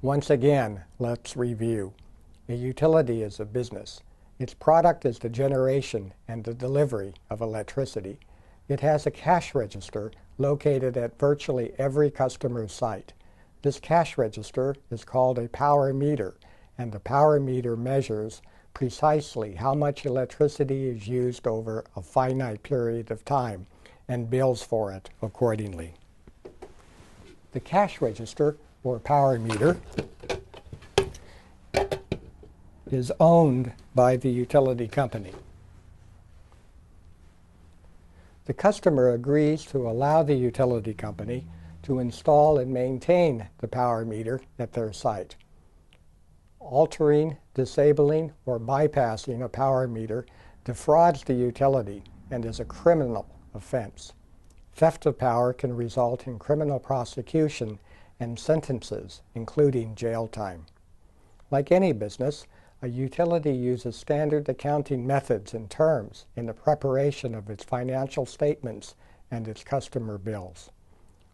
Once again, let's review. A utility is a business. Its product is the generation and the delivery of electricity. It has a cash register located at virtually every customer's site. This cash register is called a power meter, and the power meter measures precisely how much electricity is used over a finite period of time and bills for it accordingly. The cash register, or power meter, is owned by the utility company. The customer agrees to allow the utility company to install and maintain the power meter at their site. Altering, disabling, or bypassing a power meter defrauds the utility and is a criminal offense. Theft of power can result in criminal prosecution and sentences, including jail time. Like any business, a utility uses standard accounting methods and terms in the preparation of its financial statements and its customer bills.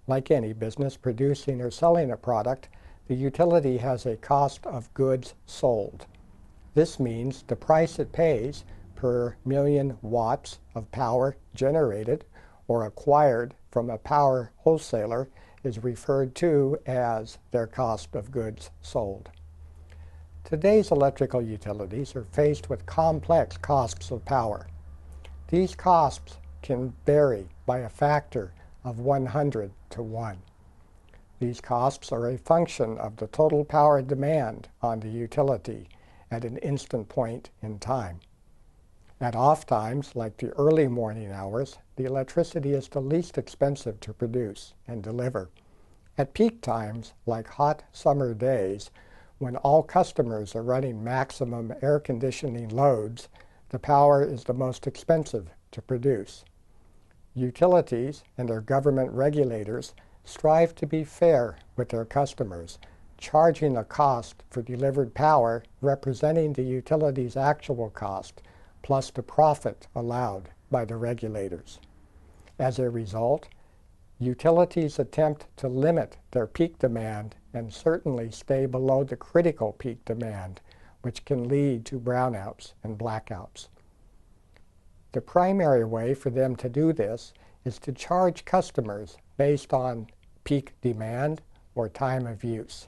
Like any business producing or selling a product, the utility has a cost of goods sold. This means the price it pays per million watts of power generated or acquired from a power wholesaler is referred to as their cost of goods sold. Today's electrical utilities are faced with complex costs of power. These costs can vary by a factor of 100 to 1. These costs are a function of the total power demand on the utility at an instant point in time. At off times, like the early morning hours, the electricity is the least expensive to produce and deliver. At peak times, like hot summer days, when all customers are running maximum air conditioning loads, the power is the most expensive to produce. Utilities and their government regulators strive to be fair with their customers, charging a cost for delivered power representing the utility's actual cost, plus the profit allowed by the regulators. As a result, utilities attempt to limit their peak demand and certainly stay below the critical peak demand, which can lead to brownouts and blackouts. The primary way for them to do this is to charge customers based on peak demand or time of use.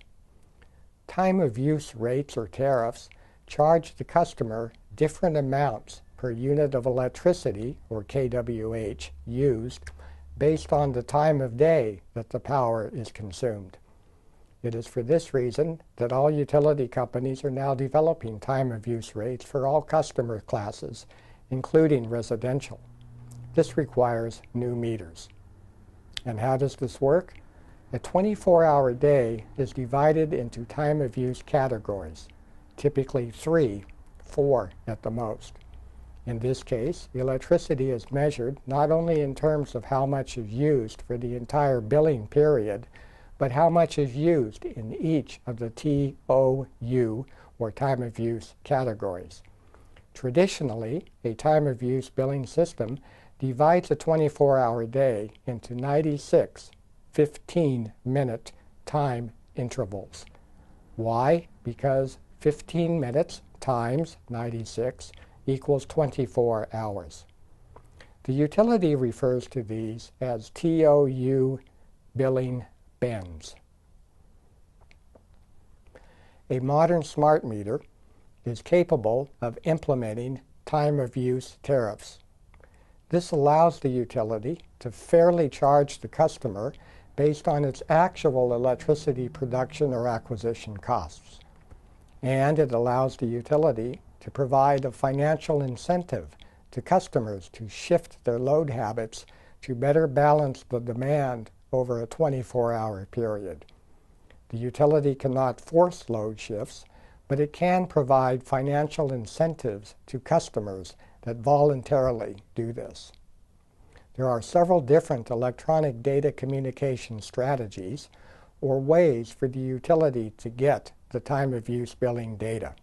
Time of use rates or tariffs charge the customer different amounts per unit of electricity, or kWh, used based on the time of day that the power is consumed. It is for this reason that all utility companies are now developing time of use rates for all customer classes, including residential. This requires new meters. And how does this work? A 24-hour day is divided into time of use categories, typically 3, 4 at the most. In this case, electricity is measured not only in terms of how much is used for the entire billing period, but how much is used in each of the TOU, or time of use, categories. Traditionally, a time of use billing system divides a 24-hour day into 96 15-minute time intervals. Why? Because 15 minutes times 96 equals 24 hours. The utility refers to these as TOU billing bends. A modern smart meter is capable of implementing time of use tariffs. This allows the utility to fairly charge the customer based on its actual electricity production or acquisition costs. And it allows the utility to provide a financial incentive to customers to shift their load habits to better balance the demand over a 24-hour period. The utility cannot force load shifts, but it can provide financial incentives to customers that voluntarily do this. There are several different electronic data communication strategies or ways for the utility to get the time of use billing data.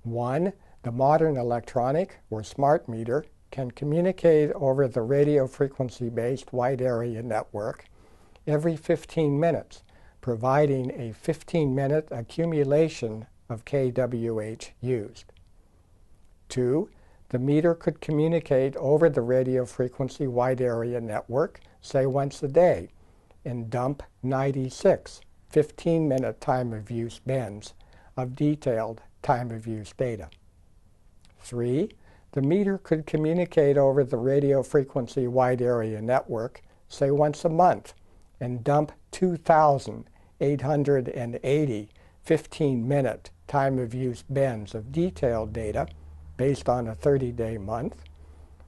One, the modern electronic or smart meter can communicate over the radio frequency-based wide area network every 15 minutes, providing a 15-minute accumulation of kWh used. 2. The meter could communicate over the radio frequency wide area network, say once a day, and dump 96 15-minute time of use bins of detailed time of use data. 3. The meter could communicate over the radio frequency wide area network, say once a month, and dump 2,880 15-minute time of use bins of detailed data based on a 30-day month.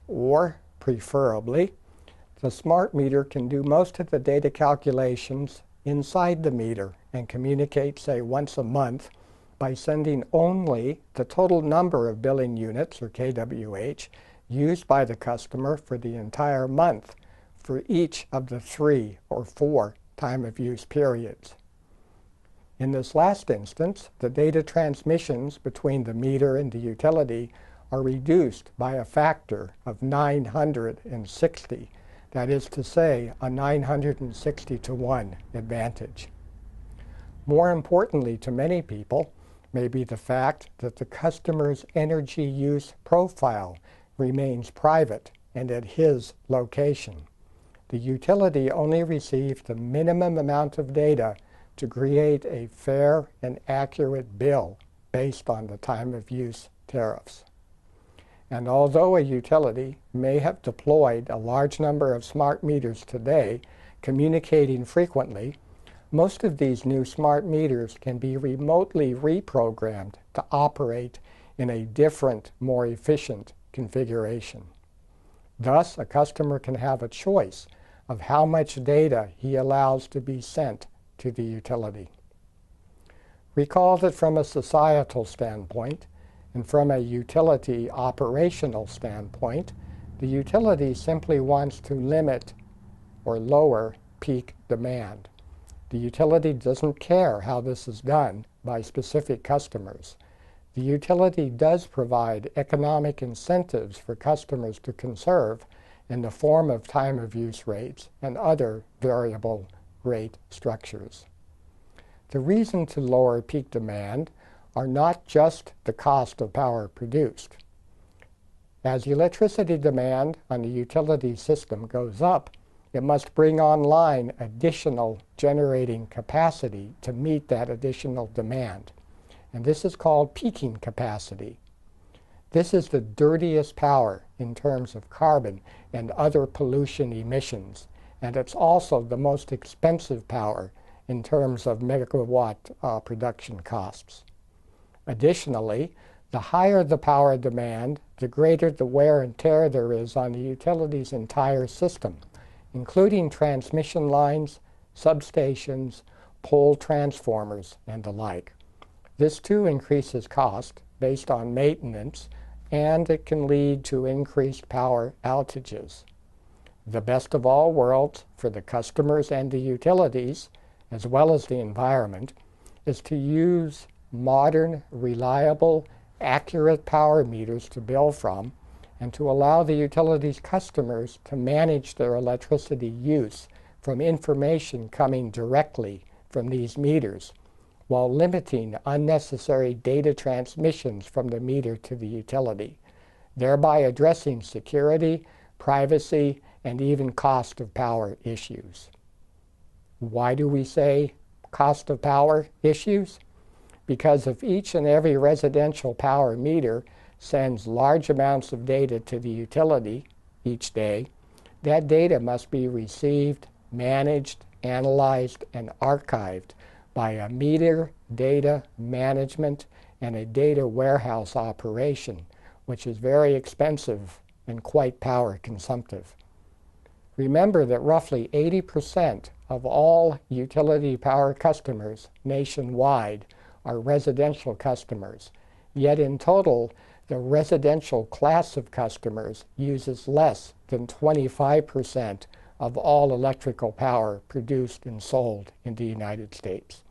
Or, preferably, the smart meter can do most of the data calculations inside the meter and communicate, say, once a month by sending only the total number of billing units, or kWh, used by the customer for the entire month for each of the 3 or 4 time of use periods. In this last instance, the data transmissions between the meter and the utility are reduced by a factor of 960. That is to say, a 960 to 1 advantage. More importantly to many people may be the fact that the customer's energy use profile remains private and at his location. The utility only receives the minimum amount of data to create a fair and accurate bill based on the time of use tariffs. And although a utility may have deployed a large number of smart meters today, communicating frequently, most of these new smart meters can be remotely reprogrammed to operate in a different, more efficient configuration. Thus, a customer can have a choice of how much data he allows to be sent to the utility. Recall that from a societal standpoint and from a utility operational standpoint, the utility simply wants to limit or lower peak demand. The utility doesn't care how this is done by specific customers. The utility does provide economic incentives for customers to conserve in the form of time of use rates and other variable rate structures. The reason to lower peak demand are not just the cost of power produced. As electricity demand on the utility system goes up, it must bring online additional generating capacity to meet that additional demand. And this is called peaking capacity. This is the dirtiest power in terms of carbon and other pollution emissions, and it's also the most expensive power in terms of megawatt production costs. Additionally, the higher the power demand, the greater the wear and tear there is on the utility's entire system, including transmission lines, substations, pole transformers, and the like. This too increases cost based on maintenance, and it can lead to increased power outages. The best of all worlds for the customers and the utilities, as well as the environment, is to use modern, reliable, accurate power meters to bill from, and to allow the utilities customers to manage their electricity use from information coming directly from these meters, while limiting unnecessary data transmissions from the meter to the utility, thereby addressing security, privacy, and even cost of power issues. Why do we say cost of power issues? Because if each and every residential power meter sends large amounts of data to the utility each day, that data must be received, managed, analyzed, and archived by a meter data management and a data warehouse operation, which is very expensive and quite power consumptive. Remember that roughly 80% of all utility power customers nationwide are residential customers, yet in total, the residential class of customers uses less than 25% of all electrical power produced and sold in the United States.